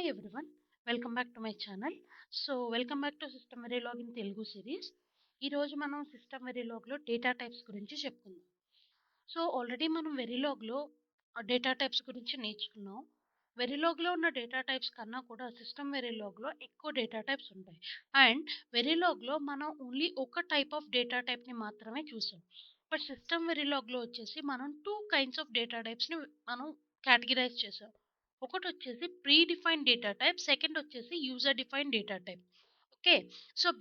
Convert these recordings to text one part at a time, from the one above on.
Hi everyone, welcome back to my channel. Welcome back to System Verilog in Telugu series. ఈ రోజు మనం system వెరిలాగ్లో data types గురించి చెప్పుకుందాం. Already మనం వెరిలాగ్లో data types గురించి నేర్చుకున్నాం. వెరిలాగ్లో ఉన్న డేటా టైప్స్ కన్నా కూడా సిస్టమ్ వెరిలాగ్లో ఎక్కువ డేటా టైప్స్ ఉంటాయి. అండ్ వెరిలాగ్లో మనం ఓన్లీ ఒక టైప్ ఆఫ్ డేటా టైప్ని మాత్రమే చూసాం. బట్ సిస్టమ్ వెరిలాగ్లో వచ్చేసి మనం టూ కైండ్స్ ఆఫ్ డేటా టైప్స్ని మనం కేటగిరైజ్ చేసాం. ఒకటి వచ్చేసి predefined data type, second వచ్చేసి user defined data type. Okay,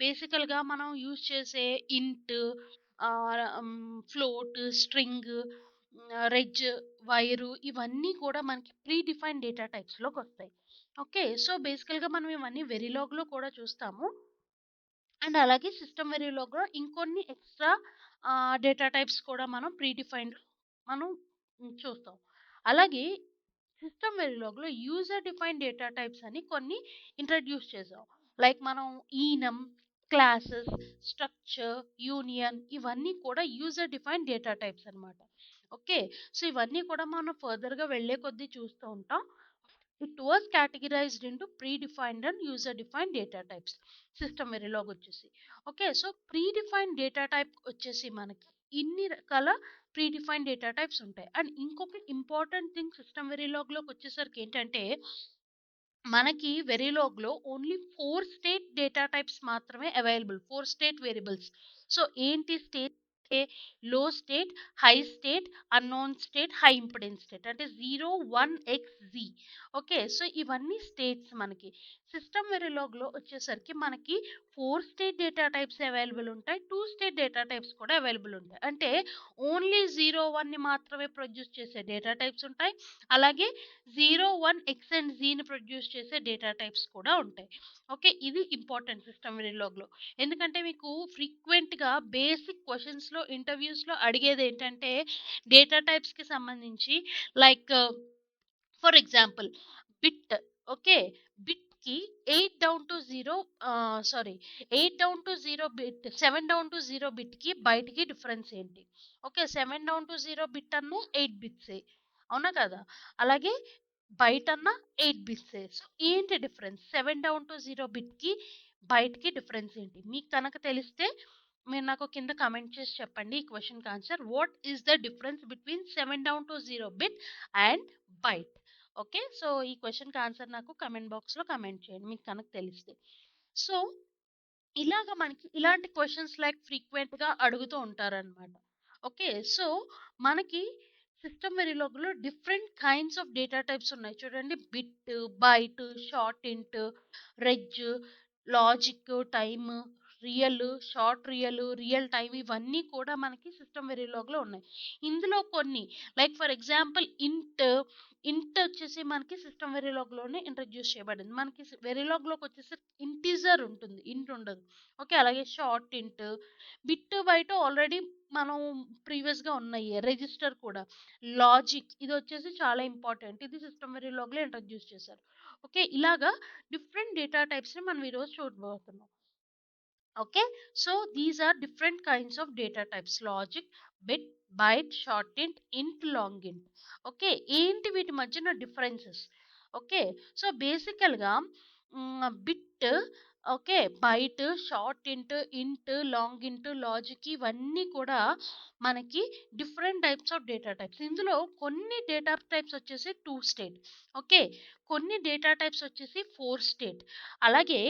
బేసికల్గా మనం యూజ్ చేసే ఇంట్, ఫ్లోట్, స్ట్రింగ్, రెజ్, వైరు ఇవన్నీ కూడా మనకి ప్రీ డిఫైన్డ్ డేటా టైప్స్లోకి వస్తాయి. ఓకే, బేసికల్గా మనం ఇవన్నీ వెరిలాగ్లో కూడా చూస్తాము. అండ్ అలాగే సిస్టమ్ వెరిలాగ్లో ఇంకొన్ని ఎక్స్ట్రా డేటా టైప్స్ కూడా మనం ప్రీ డిఫైన్డ్ మనం చూస్తాం. అలాగే సిస్టమ్ వెరిలాగ్లో యూజర్ డిఫైన్ డేటా టైప్స్ అని కొన్ని ఇంట్రడ్యూస్ చేసాం. లైక్ మనం ఈనం, క్లాసెస్, స్ట్రక్చర్, యూనియన్ ఇవన్నీ కూడా యూజర్ డిఫైన్ డేటా టైప్స్ అన్నమాట. ఓకే, ఇవన్నీ కూడా మనం ఫర్దర్గా వెళ్ళే కొద్దీ చూస్తూ ఉంటాం. It was categorized into predefined and user defined data types system Verilog వచ్చేసి. Okay, predefined data type వచ్చేసి మనకి ఇన్ని రకాల ప్రీ డిఫైన్డ్ డేటా టైప్స్ ఉంటాయి. అండ్ ఇంకొక ఇంపార్టెంట్ థింగ్ సిస్టమ్ వెరిలాగ్లోకి వచ్చేసరికి ఏంటంటే మనకి వెరిలాగ్లో ఓన్లీ 4 స్టేట్ డేటా టైప్స్ మాత్రమే అవైలబుల్. 4 state variables. ఏంటి state? Low state, high state, unknown state, high impedance state, అంటే 0, 1, x, z. ఓకే, ఇవన్నీ స్టేట్స్ మనకి సిస్టమ్ వెరిలాగ్లో వచ్చేసరికి మనకి 4 స్టేట్ డేటా టైప్స్ అవైలబుల్ ఉంటాయి, 2 స్టేట్ డేటా టైప్స్ కూడా అవైలబుల్ ఉంటాయి. అంటే ఓన్లీ 0, 1ని మాత్రమే ప్రొడ్యూస్ చేసే డేటా టైప్స్ ఉంటాయి. అలాగే 0, 1, x అండ్ zని ప్రొడ్యూస్ చేసే డేటా టైప్స్ కూడా ఉంటాయి. ఓకే, ఇది ఇంపార్టెంట్ సిస్టమ్ వెరిలాగ్లో. ఎందుకంటే మీకు ఫ్రీక్వెంట్గా బేసిక్ క్వశ్చన్స్లో ఇంటర్వ్యూస్లో అడిగేది ఏంటంటే డేటా టైప్స్కి సంబంధించి, like for example bit. Okay, బిట్కి 8 down to 0, sorry 8 down to 0 bit, 7 down to 0 బిట్కి బయటికి డిఫరెన్స్ ఏంటి? ఓకే, 7 డౌన్ టు 0 బిట్ అన్న 8 బిట్సే, అవునా కదా? అలాగే బయట అన్న 8 బిట్సే. ఏంటి డిఫరెన్స్ 7 డౌన్ టు 0 బిట్కి బయటికి డిఫరెన్స్ ఏంటి? మీకు కనుక తెలిస్తే మీరు నాకు కింద కమెంట్ చేసి చెప్పండి ఈ క్వశ్చన్కి answer. What is the difference between 7 down to 0 bit and byte? Okay, ఈ క్వశ్చన్కి ఆన్సర్ నాకు కమెంట్ బాక్స్లో కమెంట్ చేయండి మీకు కనుక తెలిస్తే. సో ఇలాగ మనకి ఇలాంటి క్వశ్చన్స్ లైక్ ఫ్రీక్వెంట్గా అడుగుతూ ఉంటారనమాట. ఓకే, మనకి సిస్టమ్ వెరిలాగ్లో different kinds of data types ఉన్నాయి చూడండి. Bit, byte, short int, reg, logic, time, real, short real, real time ఇవన్నీ కూడా మనకి సిస్టమ్ వెరిలాగ్లో ఉన్నాయి. ఇందులో కొన్ని లైక్ ఫర్ ఎగ్జాంపుల్ ఇంట్ వచ్చేసి మనకి సిస్టమ్ వెరిలాగ్లోనే ఇంట్రడ్యూస్ చేయబడింది. మనకి వెరిలాగ్లోకి వచ్చేసి ఇంటీజర్ ఉంటుంది, ఇంట్ ఉండదు. ఓకే, అలాగే షార్ట్ ఇంట్, బిట్, బైట్ ఆల్రెడీ మనం ప్రీవియస్గా ఉన్నాయి. రిజిస్టర్ కూడా, లాజిక్ ఇది వచ్చేసి చాలా ఇంపార్టెంట్, ఇది సిస్టమ్ వెరిలాగ్లో ఇంట్రడ్యూస్ చేశారు. ఓకే, ఇలాగా డిఫరెంట్ డేటా టైప్స్ని మనం ఈరోజు చూడబోతున్నాం. Okay, these are different kinds of data types: logic, bit, byte, short int, long int. Okay, ఏంటి వీటి మధ్యన డిఫరెన్సెస్? ఓకే, బేసికల్గా bit, okay, byte, short int, long int, logic ఇవన్నీ కూడా మనకి different types of data types. ఇందులో కొన్ని data types వచ్చేసి 2 స్టేట్. ఓకే, కొన్ని డేటా టైప్స్ వచ్చేసి 4 స్టేట్. అలాగే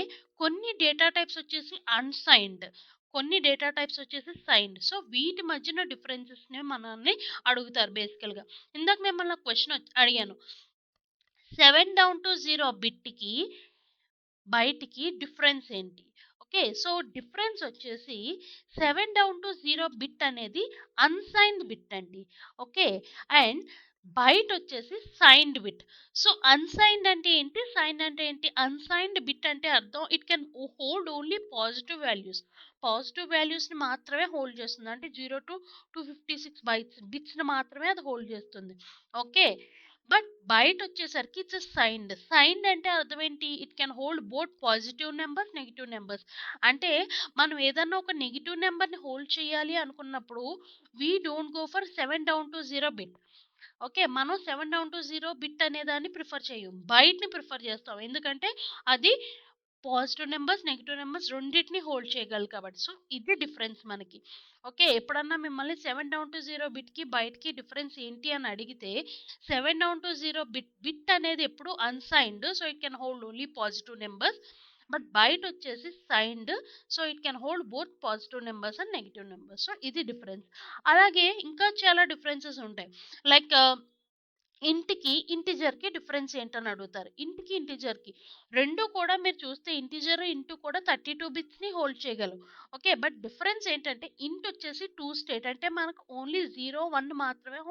కొన్ని డేటా టైప్స్ వచ్చేసి అన్సైన్డ్, కొన్ని డేటా టైప్స్ వచ్చేసి సైన్డ్. వీటి మధ్యన డిఫరెన్సెస్ ని మనల్ని అడుగుతారు బేసికల్గా. ఇందాక నేను మళ్ళీ క్వశ్చన్ అడిగాను, 7 డౌన్ టు 0 బిట్కి బయటికి డిఫరెన్స్ ఏంటి? ఓకే, డిఫరెన్స్ వచ్చేసి 7 డౌన్ టు 0 బిట్ అనేది అన్సైన్డ్ బిట్ అండి. ఓకే, అండ్ బైట్ వచ్చేసి సైన్డ్ బిట్. అన్సైన్డ్ అంటే ఏంటి, సైన్డ్ అంటే ఏంటి? అన్సైన్డ్ బిట్ అంటే అర్థం it can hold only positive values. Positive వాల్యూస్ని మాత్రమే హోల్డ్ చేస్తుంది, అంటే 0 టు 256 బిట్స్ని మాత్రమే అది హోల్డ్ చేస్తుంది. ఓకే, బట్ బయట వచ్చేసరికి ఇట్స్ సైన్డ్. సైన్డ్ అంటే అర్థం ఏంటి? It can hold both positive numbers, negative numbers. అంటే మనం ఏదన్నా ఒక నెగిటివ్ నెంబర్ని హోల్డ్ చేయాలి అనుకున్నప్పుడు we don't go for 7 down to 0 bit. Okay. మనం 7 డౌన్ టు 0 బిట్ అనేదాన్ని ప్రిఫర్ చెయ్యం. బైట్‌ని ప్రిఫర్ చేస్తాం. ఎందుకంటే అది పాజిటివ్ నంబర్స్, నెగెటివ్ నంబర్స్ రెండిటిని హోల్డ్ చేయగలదు కాబట్టి. సో, ఇది డిఫరెన్స్ మనకి. ఓకే. ఎప్పుడన్నా మిమ్మల్ని 7 డౌన్ టు 0 బిట్‌కి, బైట్‌కి డిఫరెన్స్ ఏంటి అని అడిగితే 7 డౌన్ టు 0 బిట్ అనేది ఎప్పుడు unsigned. So, it can hold only positive numbers. But byte వచ్చేసి signed. So, it can hold both positive numbers and negative numbers. So, ఇది డిఫరెన్స్. అలాగే ఇంకా చాలా డిఫరెన్సెస్ ఉంటాయి. లైక్ ఇంట్‌కి, ఇంటిజర్‌కి డిఫరెన్స్ ఏంటని అడుగుతారు. ఇంట్‌కి, ఇంటిజర్‌కి 2 కూడా మీరు చూస్తే ఇంటిజర్, ఇంటు కూడా 32 బిట్స్‌ని హోల్డ్ చేయగలవు. ఓకే. బట్ డిఫరెన్స్ ఏంటంటే ఇంట్ వచ్చేసి 2 స్టేట్ అంటే మనకు ఓన్లీ 0, 1 మాత్రమే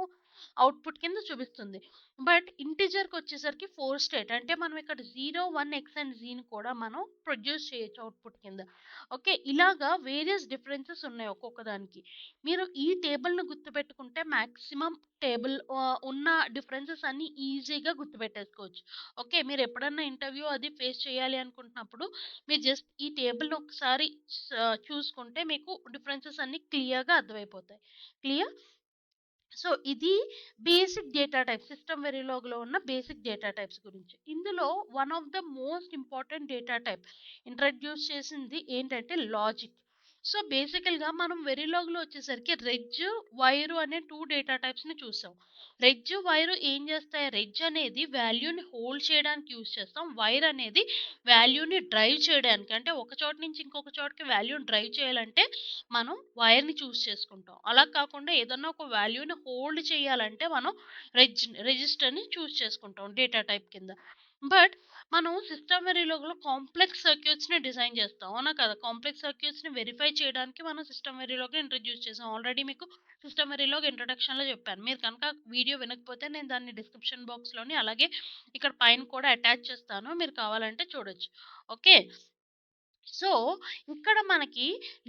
అవుట్‌పుట్ కింద చూపిస్తుంది. బట్ ఇంటిజర్‌కొచ్చేసరికి 4 స్టేట్ అంటే మనం ఇక్కడ 0, 1, ఎక్స్ అండ్ జీని కూడా మనం ప్రొడ్యూస్ చేయొచ్చు అవుట్‌పుట్ కింద. ఓకే. ఇలాగా వేరియస్ డిఫరెన్సెస్ ఉన్నాయి ఒక్కొక్క దానికి. మీరు ఈ టేబుల్‌ని గుర్తుపెట్టుకుంటే మాక్సిమం ఉన్న డిఫరెన్సెస్ అన్నీ ఈజీగా గుర్తుపెట్టేసుకోవచ్చు. ఓకే. మీరెప్పుడన్నా ఇంటర్వ్యూ అది ఫేస్ చేయాలి అనుకుంటున్నప్పుడు, మీరు జస్ట్ ఈ టేబుల్‌ని ఒకసారి చూసుకుంటే మీకు డిఫరెన్సెస్ అన్నీ క్లియర్‌గా అర్థమైపోతాయి. క్లియర్? సో, ఇది బేసిక్ డేటా టైప్స్. సిస్టమ్ వెరిలోగ్‌లో ఉన్న బేసిక్ డేటా టైప్స్ గురించి. ఇందులో one of the most important data type introduce చేసింది ఏంటంటే లాజిక్. సో, బేసికల్‌గా మనం వెరిలాగ్‌లో వచ్చేసరికి రెజ్, వైర్ అనే 2 డేటా టైప్స్‌ని చూసాం. రెజ్, వైర్ ఏం చేస్తాయి? రెజ్ అనేది వాల్యూని హోల్డ్ చేయడానికి యూజ్ చేస్తాం. వైర్ అనేది వాల్యూని డ్రైవ్ చేయడానికి. అంటే ఒక చోట నుంచి ఇంకొక చోటకి వాల్యూని డ్రైవ్ చేయాలంటే మనం వైర్‌ని చూజ్ చేసుకుంటాం. అలా కాకుండా ఏదన్నా ఒక వాల్యూని హోల్డ్ చేయాలంటే మనం రిజిస్టర్‌ని చూజ్ చేసుకుంటాం డేటా టైప్ కింద. బట్ మనం సిస్టమ్ వెరిలోగ్‌లో కాంప్లెక్స్ సర్క్యూట్స్‌ని డిజైన్ చేస్తాం. అవునా కదా! కాంప్లెక్స్ సర్క్యూట్స్‌ని వెరిఫై చేయడానికి మనం సిస్టమ్ వెరిలోగ్‌ని ఇంట్రొడ్యూస్ చేసాం. ఆల్రెడీ మీకు సిస్టమ్ వెరిలోగ్ ఇంట్రొడక్షన్‌లో చెప్పాను. మీరు కనుక వీడియో వినకపోతే నేను దాన్ని డిస్క్రిప్షన్ బాక్స్‌లోని అలాగే ఇక్కడ పైన కూడా అటాచ్ చేస్తాను. మీరు కావాలంటే చూడొచ్చు. ఓకే. సో, ఇక్కడ మనకి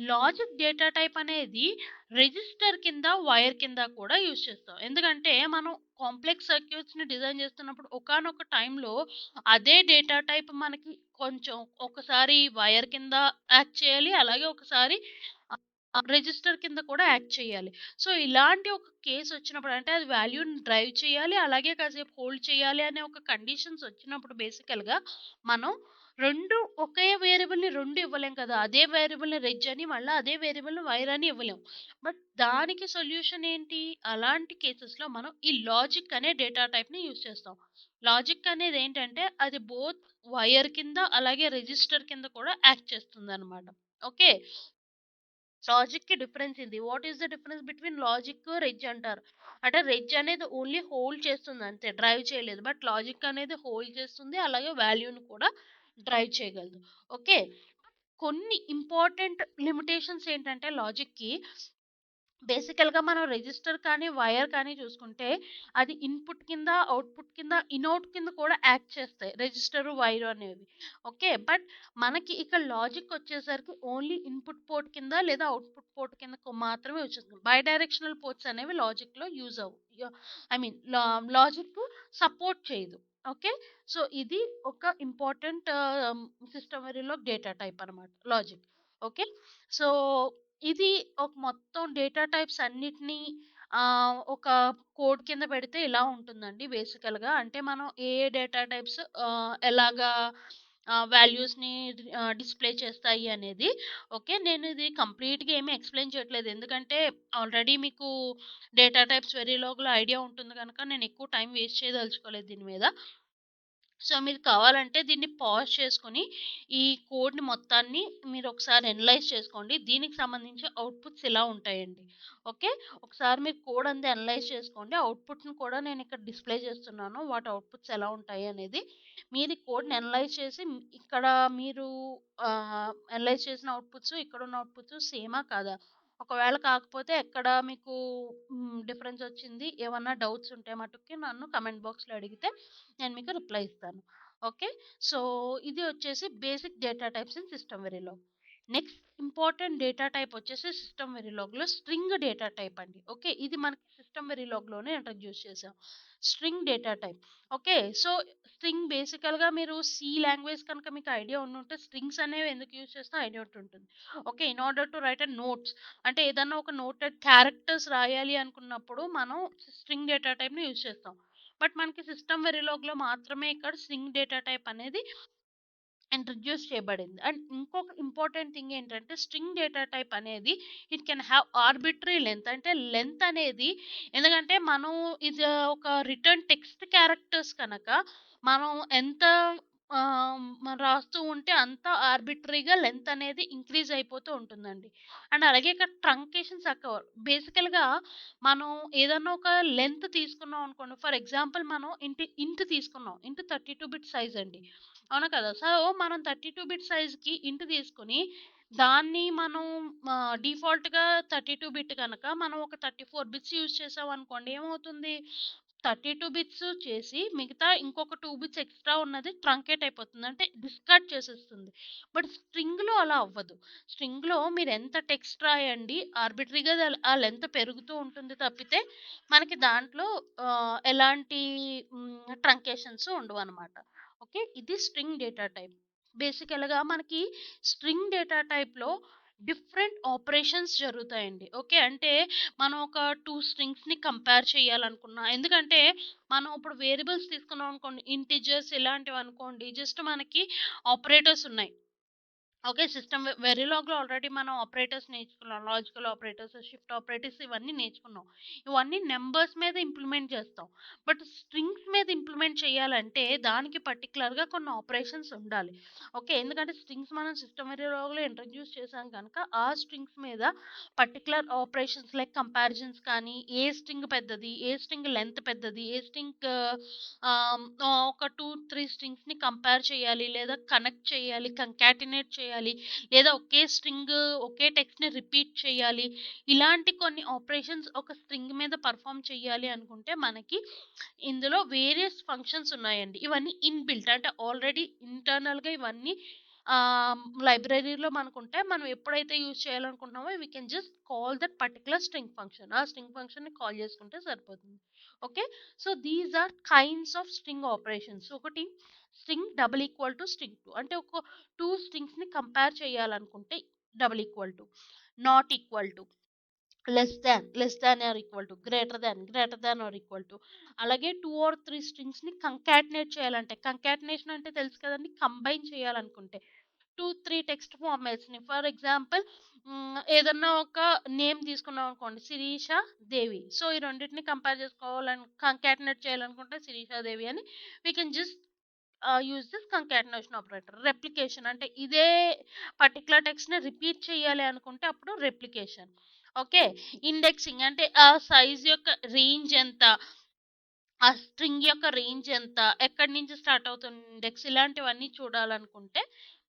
లాజిక్ డేటా టైప్ అనేది రిజిస్టర్ కింద, వైర్ కింద కూడా యూజ్ చేస్తాం. ఎందుకంటే మనం కాంప్లెక్స్ సర్క్యూట్స్‌ని డిజైన్ చేస్తున్నప్పుడు ఒకానొక టైంలో అదే డేటా టైప్ మనకి కొంచెం ఒకసారి వైర్ కింద యాక్ట్ చేయాలి. అలాగే ఒకసారి రిజిస్టర్ కింద కూడా యాక్ట్ చేయాలి. సో, ఇలాంటి ఒక కేస్ వచ్చినప్పుడు అంటే అది వాల్యూని డ్రైవ్ చేయాలి. అలాగే కాసేపు హోల్డ్ చేయాలి అనే ఒక కండిషన్స్ వచ్చినప్పుడు బేసికల్‌గా మనం 2 ఒకే వేరియబుల్‌ని 2 ఇవ్వలేం కదా! అదే వేరియబుల్‌ని రెజ్ అని, మళ్ళా అదే వేరియబుల్‌ని వైర్ అని ఇవ్వలేం. బట్ దానికి సొల్యూషన్ ఏంటి? అలాంటి కేసెస్‌లో మనం ఈ లాజిక్ అనే డేటా టైప్‌ని యూజ్ చేస్తాం. లాజిక్ అనేది ఏంటంటే అది బోత్ వైర్ కింద అలాగే రిజిస్టర్ కింద కూడా యాక్ట్ చేస్తుందనమాట. ఓకే. లాజిక్‌కి డిఫరెన్స్ ఇది. What is the difference between logic, reg అంటారు. అంటే రెజ్ అనేది ఓన్లీ హోల్డ్ చేస్తుంది అంతే. డ్రైవ్ చేయలేదు. బట్ లాజిక్ అనేది హోల్డ్ చేస్తుంది. అలాగే వాల్యూని కూడా డ్రైవ్ చేయగలదు. ఓకే. కొన్ని ఇంపార్టెంట్ లిమిటేషన్స్ ఏంటంటే లాజిక్‌కి బేసికల్‌గా మనం రిజిస్టర్ కానీ, వైర్ కానీ చూసుకుంటే అది ఇన్‌పుట్ కింద, అవుట్‌పుట్ కింద, ఇన్‌ఔట్ కింద కూడా యాక్ట్ చేస్తాయి. రిజిస్టరు, వైరు అనేవి. ఓకే. బట్ మనకి ఇక్కడ లాజిక్ వచ్చేసరికి ఓన్లీ ఇన్‌పుట్ పోర్ట్ కింద లేదా అవుట్‌పుట్ పోర్ట్ కిందకు మాత్రమే వచ్చేస్తుంది. బై డైరెక్షనల్ పోర్ట్స్ అనేవి లాజిక్‌లో యూజ్ అవ్వవు. ఐ మీన్ లాజిక్ సపోర్ట్ చేయదు. ఓకే. సో, ఇది ఒక important system Verilog data type అనమాట లాజిక్. ఓకే. సో ఇది ఒక మొత్తం డేటా టైప్స్ అన్నిటిని ఒక కోడ్ కింద పెడితే ఇలా ఉంటుందండి బేసికల్‌గా. అంటే మనం ఏ ఏ డేటా టైప్స్ ఎలాగా వాల్యూస్‌ని డిస్‌ప్లే చేస్తాయి అనేది. ఓకే. నేను ఇది కంప్లీట్‌గా ఏమి ఎక్స్‌ప్లెయిన్ చేయట్లేదు. ఎందుకంటే ఆల్రెడీ మీకు డేటా టైప్స్ వెరిలోగ్‌లో ఐడియా ఉంటుంది గనక నేను ఎక్కువ టైం వేస్ట్ చేయదలుచుకోలేదు దీని మీద. సో, మీరు కావాలంటే దీన్ని పాజ్ చేసుకొని, ఈ కోడ్‌ని మొత్తాన్ని మీరొకసారి అనలైజ్ చేసుకోండి. దీనికి సంబంధించి అవుట్‌పుట్స్ ఇలా ఉంటాయండి. ఓకే. ఒకసారి మీరు కోడ్ అంతా అనలైజ్ చేసుకోండి. అవుట్‌పుట్‌ని కూడా నేనిక్కడ డిస్‌ప్లే చేస్తున్నాను. వాటి అవుట్‌పుట్స్ ఎలా ఉంటాయి అనేది. మీరు ఈ కోడ్‌ని అనలైజ్ చేసి ఇక్కడ మీరు అనలైజ్ చేసిన అవుట్‌పుట్స్, ఇక్కడున్న అవుట్‌పుట్స్ సేమా కాదా? ఒకవేళ కాకపోతే ఎక్కడ మీకు డిఫరెన్స్ వచ్చింది, ఏమన్నా డౌట్స్ ఉంటే మటుక్కి నన్ను కామెంట్ బాక్స్‌లో అడిగితే నేను మీకు రిప్లై ఇస్తాను. ఓకే. సో, ఇది వచ్చేసి basic data types in system Verilog. Next important data type వచ్చేసి సిస్టమ్ వెరిలాగ్లో స్ట్రింగ్ డేటా టైప్ అండి. ఓకే, ఇది మనకి సిస్టమ్ వెరిలాగ్లోనే ఇంట్రడ్యూస్ చేసాం, string data type. Okay, so string బేసికల్గా మీరు సి లాంగ్వేజ్ కనుక మీకు ఐడియా ఉంటే స్ట్రింగ్స్ అనేవి ఎందుకు యూజ్ చేస్తే ఐడియా ఉంటుంది. Okay, in order to write a notes, అంటే ఏదన్నా ఒక నోటెడ్ క్యారెక్టర్స్ రాయాలి అనుకున్నప్పుడు మనం స్ట్రింగ్ డేటా టైప్ని యూజ్ చేస్తాం. బట్ మనకి సిస్టమ్ వెరిలాగ్లో మాత్రమే ఇక్కడ స్ట్రింగ్ డేటా టైప్ అనేది ఇంట్రడ్యూస్ చేయబడింది. అండ్ ఇంకొక ఇంపార్టెంట్ థింగ్ ఏంటంటే స్ట్రింగ్ డేటా టైప్ అనేది it can have arbitrary length, అంటే లెంత్ అనేది, ఎందుకంటే మనం ఇది ఒక రిటర్న్ టెక్స్ట్ క్యారెక్టర్స్ కనుక మనం ఎంత మనం రాస్తూ ఉంటే అంత ఆర్బిటరీగా లెంత్ అనేది ఇంక్రీజ్ అయిపోతూ ఉంటుందండి. అండ్ అలాగే ఇక్కడ ట్రంకేషన్స్ అక్కవ బేసికల్గా మనం ఏదన్నా ఒక లెంత్ తీసుకున్నాం అనుకోండి, ఫర్ ఎగ్జాంపుల్ మనం ఇంట్ తీసుకున్నాం, ఇంటూ 32 బిట్ సైజ్ అండి, అవునా కదా? సో, మనం 32 బిట్ సైజ్‌కి ఇంట్ తీసుకొని, దాన్ని మనం డిఫాల్ట్‌గా 32 బిట్ గనక మనం ఒక 34 బిట్స్ యూజ్ చేసామనుకోండి, ఏమవుతుంది? 32 బిట్స్ చేసి మిగతా ఇంకొక 2 బిట్స్ ఎక్స్‌ట్రా ఉన్నది ట్రంకేట్ అయిపోతుంది. అంటే డిస్కార్డ్ చేసేస్తుంది. బట్ స్ట్రింగ్‌లో అలా అవ్వదు. స్ట్రింగ్‌లో మీరెంత టెక్స్ట్ రాయండి, ఆర్బిటరీగా ఆ లెంత్ పెరుగుతూ ఉంటుంది తప్పితే, మనకి దాంట్లో ఎలాంటి ట్రంకేషన్స్ ఉండవనమాట. ఓకే, ఇది స్ట్రింగ్ డేటా టైప్. బేసికల్‌గా మనకి స్ట్రింగ్ డేటా టైప్‌లో డిఫరెంట్ ఆపరేషన్స్ జరుగుతాయండి. ఓకే, అంటే మనం ఒక 2 స్ట్రింగ్స్‌ని కంపేర్ చేయాలనుకున్నా, ఎందుకంటే మనం ఇప్పుడు వేరియబుల్స్ తీసుకున్నాం అనుకోండి, ఇంటిజర్స్ ఇలాంటివనుకోండి, జస్ట్ మనకి ఆపరేటర్స్ ఉన్నాయి. ఓకే, సిస్టమ్ వెరిలాగ్‌లో ఆల్రెడీ మనం ఆపరేటర్స్ నేర్చుకున్నాం. లాజికల్ ఆపరేటర్స్, షిఫ్ట్ ఆపరేటర్స్ ఇవన్నీ నేర్చుకున్నాం. ఇవన్నీ నంబర్స్ మీద ఇంప్లిమెంట్ చేస్తాం. బట్ స్ట్రింగ్స్ మీద ఇంప్లిమెంట్ చేయాలంటే దానికి పర్టిక్యులర్‌గా కొన్ని ఆపరేషన్స్ ఉండాలి. ఓకే, ఎందుకంటే స్ట్రింగ్స్ మనం సిస్టమ్ వెరిలాగ్‌లో ఇంట్రొడ్యూస్ చేసాం కనుక ఆ స్ట్రింగ్స్ మీద పర్టిక్యులర్ ఆపరేషన్స్ లైక్ కంపారిజన్స్ కానీ, ఏ స్ట్రింగ్ పెద్దది, ఏ స్ట్రింగ్ లెంత్ పెద్దది, ఏ స్ట్రింగ్ ఒక 2, 3 స్ట్రింగ్స్‌ని కంపేర్ చేయాలి, లేదా కనెక్ట్ చేయాలి, కంకాటినేట్ చేయాలి, లేదా ఒకే స్ట్రింగ్, ఒకే టెక్స్ట్‌ని రిపీట్ చేయాలి. ఇలాంటి కొన్ని ఆపరేషన్స్ ఒక స్ట్రింగ్ మీద పెర్ఫార్మ్ చేయాలి అనుకుంటే మనకి ఇందులో వేరియస్ ఫంక్షన్స్ ఉన్నాయండి. ఇవన్నీ ఇన్‌బిల్ట్, అంటే ఆల్రెడీ ఇంటర్నల్‌గా ఇవన్నీ లైబ్రరీలో మనకుంటాయి. మనం ఎప్పుడైతే యూజ్ చేయాలనుకుంటున్నామో we can just call that particular string function. ఆ స్ట్రింగ్ ఫంక్షన్‌ని కాల్ చేసుకుంటే సరిపోతుంది. Okay, so these are kinds of string operations. ఒకటి string double equal to string 2, అంటే ఒక 2 స్ట్రింగ్స్‌ని కంపేర్ చేయాలనుకుంటే double equal to, not equal to, less than or equal to, greater than or equal to. అలాగే 2 or 3 స్ట్రింగ్స్‌ని concatenate చేయాలంటే, concatenation అంటే తెలుసు కదండీ! కంబైన్ చేయాలనుకుంటే 2, 3 టెక్స్ట్ ఫార్మాట్స్‌ని, ఫర్ ఎగ్జాంపుల్ ఏదన్నా ఒక నేమ్ తీసుకున్నాం అనుకోండి, శిరీష, దేవి. సో, ఈ రెండిటిని కంపేర్ చేసుకోవాలని కంకాటినేట్ చేయాలనుకుంటే శిరీష, దేవి అని we can just use this concatenation operator. Replication అంటే ఇదే పర్టిక్యులర్ టెక్స్ట్‌ని రిపీట్ చేయాలి అనుకుంటే అప్పుడు రెప్లికేషన్. ఓకే, ఇండెక్సింగ్ అంటే ఆ సైజ్ యొక్క రేంజ్ ఎంత, ఆ స్ట్రింగ్ యొక్క రేంజ్ ఎంత, ఎక్కడి నుంచి స్టార్ట్ అవుతుంది ఇండెక్స్, ఇలాంటివన్నీ చూడాలనుకుంటే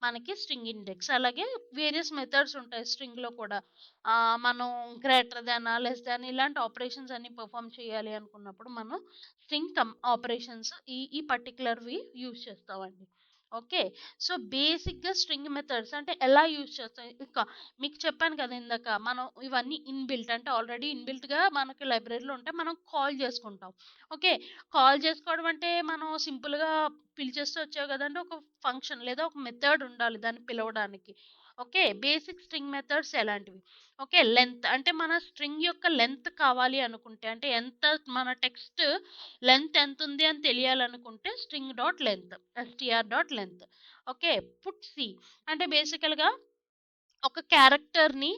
మనకి స్ట్రింగ్ ఇండెక్స్. అలాగే వేరియస్ మెథడ్స్ ఉంటాయి స్ట్రింగ్‌లో కూడా. మనం గ్రేటర్ దాన్, లెస్ దాన్ ఇలాంటి ఆపరేషన్స్ అన్ని పెర్ఫార్మ్ చేయాలి అనుకున్నప్పుడు మనం స్ట్రింగ్ ఆపరేషన్స్ ఈ ఈ పర్టిక్యులర్‌వి యూజ్ చేస్తామండి. ఓకే, సో బేసిక్‌గా స్ట్రింగ్ మెథడ్స్ అంటే ఎలా యూజ్ చేస్తాం, ఇక మీకు చెప్పాను కదా ఇందాక, మనం ఇవన్నీ ఇన్‌బిల్ట్, అంటే ఆల్రెడీ ఇన్‌బిల్ట్‌గా మనకి లైబ్రరీలో ఉంటే మనం కాల్ చేసుకుంటాం. ఓకే, కాల్ చేసుకోవడం అంటే మనం సింపుల్‌గా పిలిచేస్తే వచ్చేవి కదండీ! ఒక ఫంక్షన్ లేదా ఒక మెథడ్ ఉండాలి దాన్ని పిలవడానికి. ఓకే, బేసిక్ స్ట్రింగ్ మెథడ్స్ ఎలాంటివి? ఓకే, లెంత్, అంటే మన స్ట్రింగ్ యొక్క లెంత్ కావాలి అనుకుంటే, అంటే ఎంత మన టెక్స్ట్ లెంత్ ఎంతుంది అని తెలియాలనుకుంటే string dot length, STR dot length. Okay, put C, అంటే బేసికల్‌గా ఒక క్యారెక్టర్‌ని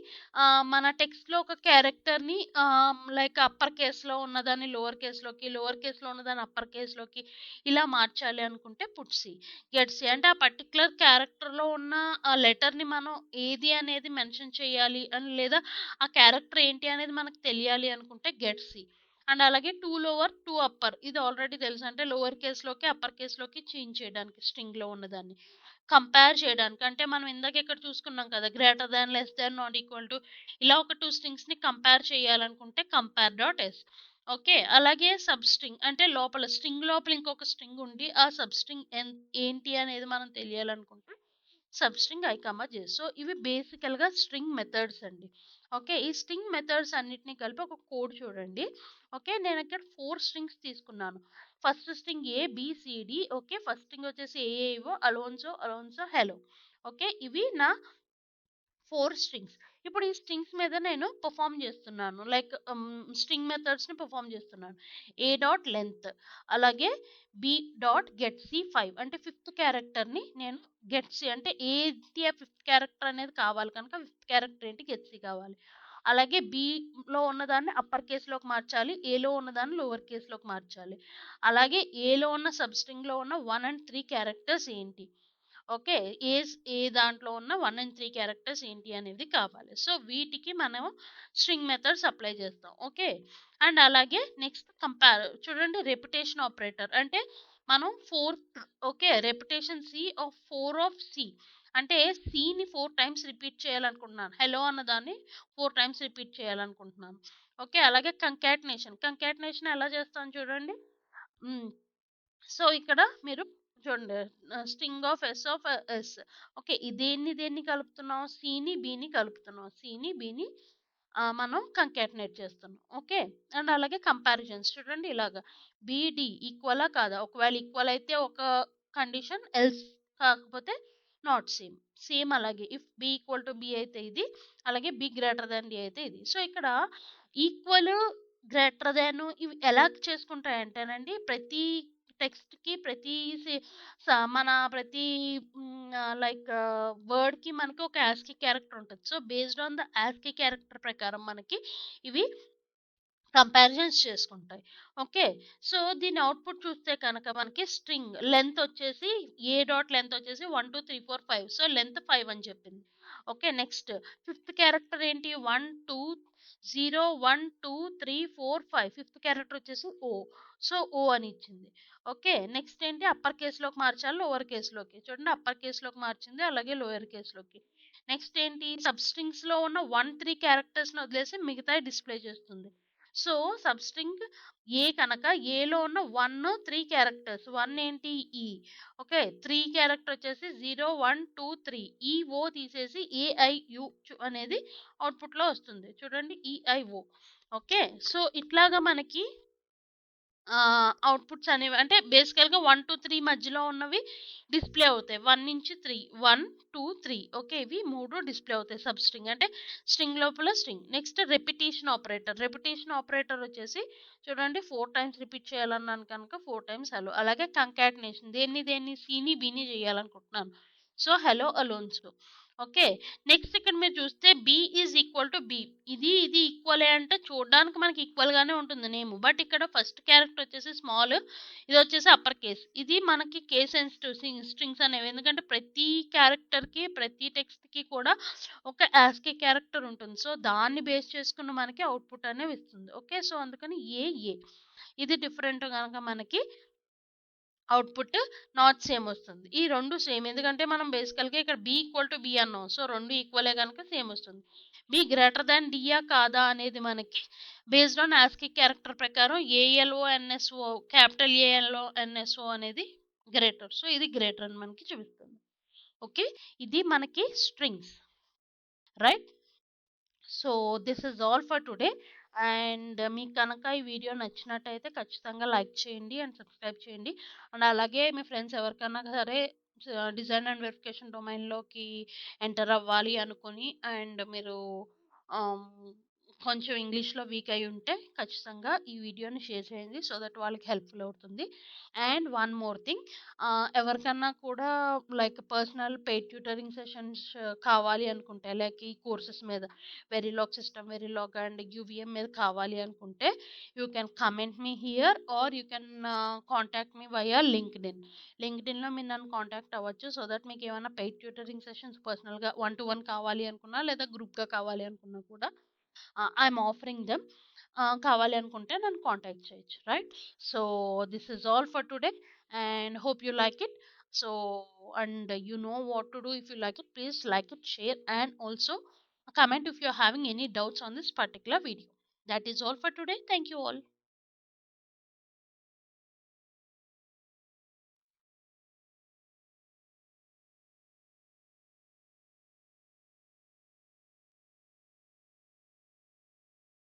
మన టెక్స్ట్‌లో ఒక క్యారెక్టర్‌ని లైక్ అప్పర్ కేస్‌లో ఉన్నదాన్ని లోవర్ కేస్‌లోకి, లోవర్ కేస్‌లో ఉన్నదాన్ని అప్పర్ కేస్‌లోకి ఇలా మార్చాలి అనుకుంటే పుట్ సి. గెట్ సి, అంటే ఆ పర్టిక్యులర్ క్యారెక్టర్‌లో ఉన్న ఆ లెటర్‌ని మనం ఏది అనేది మెన్షన్ చేయాలి అని, లేదా ఆ క్యారెక్టర్ ఏంటి అనేది మనకు తెలియాలి అనుకుంటే గెట్ సి. అండ్ అలాగే 2 లోవర్, 2 అప్పర్, ఇది ఆల్రెడీ తెలుసు, అంటే లోవర్ కేస్‌లోకి, అప్పర్ కేస్‌లోకి చేంజ్ చేయడానికి స్ట్రింగ్‌లో ఉన్నదాన్ని. కంపేర్ చేయడానికి, అంటే మనం ఇందాక ఇక్కడ చూసుకున్నాం కదా! Greater than, less than, not equal to, ఇలా ఒక 2 స్ట్రింగ్స్‌ని కంపేర్ చేయాలనుకుంటే కంపేర్ డాట్ ఎస్. ఓకే, అలాగే సబ్ స్ట్రింగ్, అంటే లోపల స్ట్రింగ్ లోపల ఇంకొక స్ట్రింగ్ ఉండి ఆ సబ్ స్ట్రింగ్ ఏంటి అనేది మనం తెలియాలనుకుంటే సబ్‌స్ట్రింగ్ ఐ, జే. సో, ఇవి బేసికల్‌గా స్ట్రింగ్ మెథడ్స్ అండి. ఓకే. ఈ స్ట్రింగ్ మెథడ్స్ అన్నిటిని కలిపి ఒక కోడ్ చూడండి. ఓకే. నేనిక్కడ 4 స్ట్రింగ్స్ తీసుకున్నాను. First string A, B, C, D. Okay. First string వచ్చేసి ఏఏవో, అలోన్సో, అలోన్సో, హెలో. ఓకే. ఇవి నా 4 స్ట్రింగ్స్. ఇప్పుడు ఈ స్ట్రింగ్స్ మీద నేను పెర్ఫార్మ్ చేస్తున్నాను. లైక్ స్ట్రింగ్ మెథడ్స్‌ని పెర్ఫార్మ్ చేస్తున్నాను. ఏ డాట్ లెంగ్త్, అలాగే బి డాట్ గెట్ సి 5 అంటే ఫిఫ్త్ క్యారెక్టర్‌ని నేను గెట్ సి అంటే ఏంటి ఆ ఫిఫ్త్ క్యారెక్టర్ అనేది కావాలి కనుక ఫిఫ్త్ క్యారెక్టర్ ఏంటి గెట్ సి కావాలి. అలాగే బిలో ఉన్నదాన్ని అప్పర్ కేస్‌లోకి మార్చాలి. ఏలో ఉన్నదాన్ని లోవర్ కేస్‌లోకి మార్చాలి. అలాగే ఏలో ఉన్న సబ్ స్ట్రింగ్‌లో ఉన్న 1 అండ్ 3 క్యారెక్టర్స్ ఏంటి? ఓకే. ఏ దాంట్లో ఉన్న 1 అండ్ 3 క్యారెక్టర్స్ ఏంటి అనేది కావాలి. సో, వీటికి మనం స్ట్రింగ్ మెథడ్స్ అప్లై చేస్తాం. ఓకే. అండ్ అలాగే నెక్స్ట్ చూడండి రిపిటేషన్ ఆపరేటర్ అంటే మనం 4 okay. Repetition C of 4 of C అంటే సిని 4 టైమ్స్ రిపీట్ చేయాలనుకుంటున్నాను. హెలో అన్నదాన్ని 4 టైమ్స్ రిపీట్ చేయాలనుకుంటున్నాను. ఓకే. అలాగే కంకాటనేషన్. కంకాటనేషన్ ఎలా చేస్తాను చూడండి. హ్మ్. సో, ఇక్కడ మీరు చూడండి string of S of S. Okay. దేన్ని కలుపుతున్నాం? సిని, బిని కలుపుతున్నాం. సిని, బిని మనం కంకాటనేట్ చేస్తున్నాం. ఓకే. అండ్ అలాగే కంపారిజన్స్ చూడండి ఇలాగా. బీడీ ఈక్వలా కాదా? ఒకవేళ ఈక్వల్ అయితే ఒక కండిషన్, ఎల్స్ కాకపోతే నాట్ సేమ్. సేమ్ అలాగే if B equal to B అయితే ఇది, అలాగే బి గ్రేటర్ థాన్ డి అయితే ఇది. సో, ఇక్కడ ఈక్వల్, గ్రేటర్ థాన్ ఇవి ఎలా చేసుకుంటాయంటేనండి ప్రతి టెక్స్ట్‌కి ప్రతి సి మన ప్రతి లైక్ వర్డ్‌కి మనకి ఒక యాస్కీ క్యారెక్టర్ ఉంటది. So, based on the ASCII character ప్రకారం మనకి ఇవి కంపారిజన్స్ చేసుకుంటాయి. ఓకే. సో, దీని అవుట్‌పుట్ చూస్తే కనుక మనకి స్ట్రింగ్ లెంత్ వచ్చేసి ఏ డాట్ లెంత్ వచ్చేసి 1, 2, 3, 4, 5. సో, లెంత్ 5 అని చెప్పింది. ఓకే. నెక్స్ట్ ఫిఫ్త్ క్యారెక్టర్ ఏంటి 1, 2, 0, 1, 2, 3, 4, 5. ఫిఫ్త్ క్యారెక్టర్ వచ్చేసి ఓ. సో, ఓ అని ఇచ్చింది. ఓకే. నెక్స్ట్ ఏంటి అప్పర్ కేస్‌లోకి మార్చాలి, లోవర్ కేస్‌లోకి. చూడండి అప్పర్ కేస్‌లోకి మార్చింది, అలాగే లోయర్ కేస్‌లోకి. నెక్స్ట్ ఏంటి సబ్‌స్ట్రింగ్స్‌లో ఉన్న 1, 3 క్యారెక్టర్స్‌ని వదిలేసి మిగతాయి డిస్‌ప్లే చేస్తుంది. సో, సబ్‌స్ట్రింగ్ ఏ కనుక ఏలో ఉన్న 1, 3 క్యారెక్టర్స్. 1 ఏంటి ఈ. ఓకే. 3 క్యారెక్టర్ వచ్చేసి 0, 1, 2, 3. ఈ, ఓ తీసేసి ఏఐయు అనేది అవుట్‌పుట్‌లో వస్తుంది. చూడండి ఈఐఓ. ఓకే. సో, ఇట్లాగా మనకి అవుట్‌పుట్స్ అనేవి అంటే బేసికల్‌గా 1-3 మధ్యలో ఉన్నవి డిస్‌ప్లే అవుతాయి. 1-3 1, 2, 3 ఓకే. ఇవి 3 డిస్‌ప్లే అవుతాయి సబ్‌స్ట్రింగ్ అంటే స్ట్రింగ్ లోపల string. Next repetition operator. Repetition operator వచ్చేసి చూడండి 4 టైమ్స్ రిపీట్ చేయాలన్నాను కనుక 4 టైమ్స్ హలో. అలాగే కంకాటనేషన్ దేన్ని సిని, బిని చేయాలనుకుంటున్నాను. సో, హలో అలోన్స్‌లో. ఓకే. నెక్స్ట్ ఇక్కడ మీరు చూస్తే B is equal to B. ఇది ఈక్వలే అంటే చూడడానికి మనకి ఈక్వల్ గానే ఉంటుంది నేమ్. బట్ ఇక్కడ ఫస్ట్ క్యారెక్టర్ వచ్చేసి స్మాల్, ఇదొచ్చేసి అప్పర్ కేస్. ఇది మనకి కేస్ సెన్సిటివ్ స్ట్రింగ్స్ అనేవి. ఎందుకంటే ప్రతి క్యారెక్టర్‌కి, ప్రతి టెక్స్ట్‌కి కూడా ఒక యాస్కీ క్యారెక్టర్ ఉంటుంది. సో, దాన్ని బేస్ చేసుకొని మనకి అవుట్‌పుట్ అనేవి ఇస్తుంది. ఓకే. సో, అందుకని ఏ. ఇది డిఫరెంట్ గనక మనకి అవుట్‌పుట్ నాట్ సేమ్ వస్తుంది. ఈ 2 సేమ్. ఎందుకంటే మనం బేసికల్‌గా ఇక్కడ బి ఈక్వల్ టు బి అన్నాం. సో, 2 ఈక్వలే గనుక సేమ్ వస్తుంది. బి గ్రేటర్ థాన్ డియా కాదా అనేది మనకి బేస్డ్ ఆన్ ఆస్కీ క్యారెక్టర్ ప్రకారం ఏఎల్ఓఎన్ఎస్ఓ క్యాపిటల్ ఏఎల్ఓఎన్ఎస్ఓ అనేది గ్రేటర్. సో, ఇది గ్రేటర్ అని మనకి చూపిస్తుంది. ఓకే. ఇది మనకి strings. Right? So, this is all for today. And మీకు కనుక ఈ వీడియో నచ్చినట్టయితే ఖచ్చితంగా లైక్ చేయండి అండ్ సబ్స్క్రైబ్ చేయండి. అండ్ అలాగే మీ ఫ్రెండ్స్ ఎవరికన్నా సరే డిజైన్ అండ్ వెరిఫికేషన్ డొమైన్‌లోకి ఎంటర్ అవ్వాలి అనుకుని అండ్ మీరు ఆహ్, కొంచెం ఇంగ్లీష్‌లో వీక్ అయ్యి ఉంటే ఖచ్చితంగా ఈ వీడియోని షేర్ చేయండి. సో దట్ వాళ్ళకి హెల్ప్‌ఫుల్ అవుతుంది. అండ్ వన్ మోర్ థింగ్ ఎవరికన్నా కూడా like personal paid tutoring sessions కావాలి అనుకుంటే లైక్ ఈ కోర్సెస్ మీద వెరిలాగ్ సిస్టమ్, వెరిలాగ్ అండ్ యూవీఎం మీద కావాలి అనుకుంటే you can comment me here or you can contact me via LinkedIn. లింక్డ్ఇన్‌లో మీరు నన్ను కాంటాక్ట్ అవ్వచ్చు. సో దట్ మీకు ఏమైనా పెయిడ్ ట్యూటరింగ్ సెషన్స్ పర్సనల్‌గా 1-to-1 కావాలి అనుకున్నా లేదా గ్రూప్‌గా కావాలి అనుకున్నా కూడా ఐఎమ్ ఆఫరింగ్ దెమ్. కావాలి అనుకుంటే నన్ను కాంటాక్ట్ చేయొచ్చు. Right? So, this is all for today and hope you like it. So, and you know what to do if you like it. Please like it, share, and also comment if you're having any doubts on this particular video. That is all for today. Thank you all.